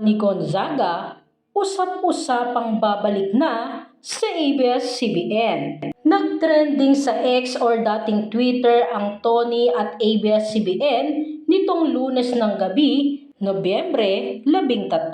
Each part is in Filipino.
Ni Gonzaga, usap-usapang babalik na sa ABS-CBN. Nagtrending sa X or dating Twitter ang Tony at ABS-CBN nitong Lunes ng gabi, Nobyembre 13.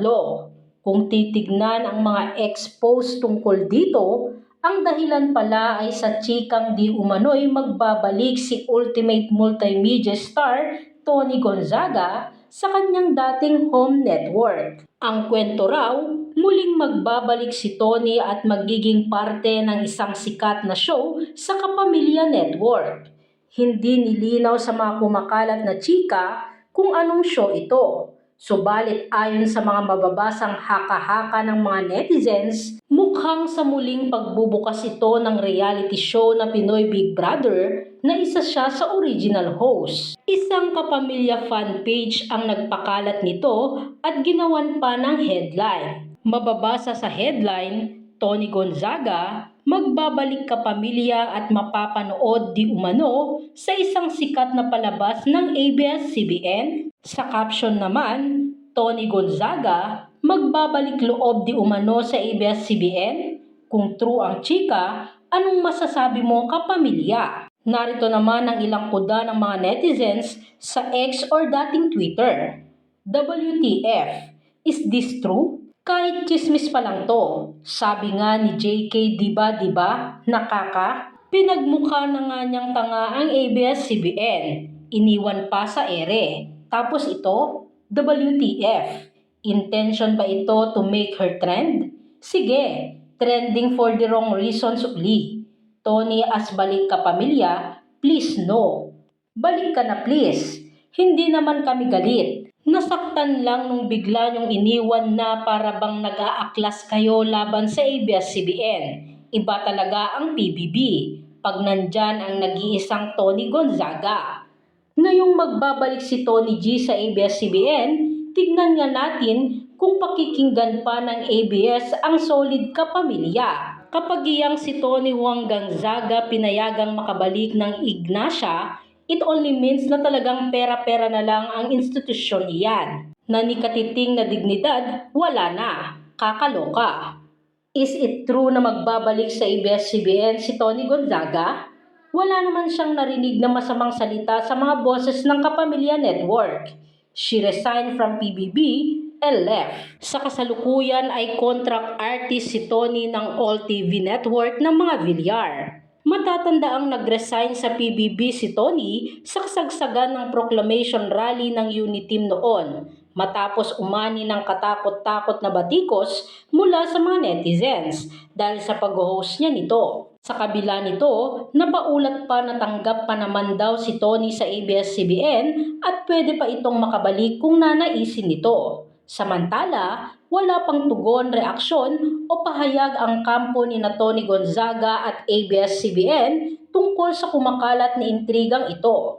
Kung titignan ang mga ex-post tungkol dito, ang dahilan pala ay sa chikang di umano'y magbabalik si Ultimate Multimedia star Tony Gonzaga sa kanyang dating home network. Ang kwento raw, muling magbabalik si Tony at magiging parte ng isang sikat na show sa Kapamilya Network. Hindi nilinaw sa mga kumakalat na chika kung anong show ito. Subalit ayon sa mga mababasang haka-haka ng mga netizens, mukhang sa muling pagbubukas ito ng reality show na Pinoy Big Brother na isa siya sa original host. Isang Kapamilya fan page ang nagpakalat nito at ginawan pa ng headline. Mababasa sa headline, Tony Gonzaga, magbabalik Kapamilya at mapapanood di umano sa isang sikat na palabas ng ABS-CBN. Sa caption naman, Tony Gonzaga, magbabalik loob di umano sa ABS-CBN? Kung true ang chika, anong masasabi mo Kapamilya? Narito naman ang ilang kuda ng mga netizens sa X or dating Twitter. WTF? Is this true? Kahit chismis pa lang to. Sabi nga ni JK diba, nakaka? Pinagmukha na nga niyang tanga ang ABS-CBN. Iniwan pa sa ere. Tapos ito, WTF? Intention ba ito to make her trend? Sige, trending for the wrong reasons uli. Tony as balik Kapamilya, please no. Balik ka na please. Hindi naman kami galit. Nasaktan lang nung bigla niyong iniwan na para bang nag-aaklas kayo laban sa ABS-CBN. Iba talaga ang PBB pag nandyan ang nag-iisang Tony Gonzaga. Ngayong magbabalik si Tony G sa ABS-CBN, tignan nga natin kung pakikinggan pa ng ABS ang solid Kapamilya. Kapag iyang si Tony Juan Gonzaga pinayagang makabalik ng Ignacia, it only means na talagang pera-pera na lang ang institusyon niyan. Na ni katiting na dignidad, wala na. Kakaloka. Is it true na magbabalik sa ABS-CBN si Tony Gonzaga? Wala naman siyang narinig na masamang salita sa mga boses ng Kapamilya Network. She resigned from PBB and left. Sa kasalukuyan ay contract artist si Tony ng All TV Network ng mga Villar. Matatanda ang nag-resign sa PBB si Tony sa kasagsagan ng proclamation rally ng Uniteam noon matapos umani ng katakot-takot na batikos mula sa mga netizens dahil sa pag-host niya nito. Sa kabila nito, napaulat pa na tanggap pa naman daw si Tony sa ABS-CBN at pwede pa itong makabalik kung nanaisin nito. Samantala, wala pang tugon, reaksyon o pahayag ang kampo ni na Tony Gonzaga at ABS-CBN tungkol sa kumakalat na intrigang ito.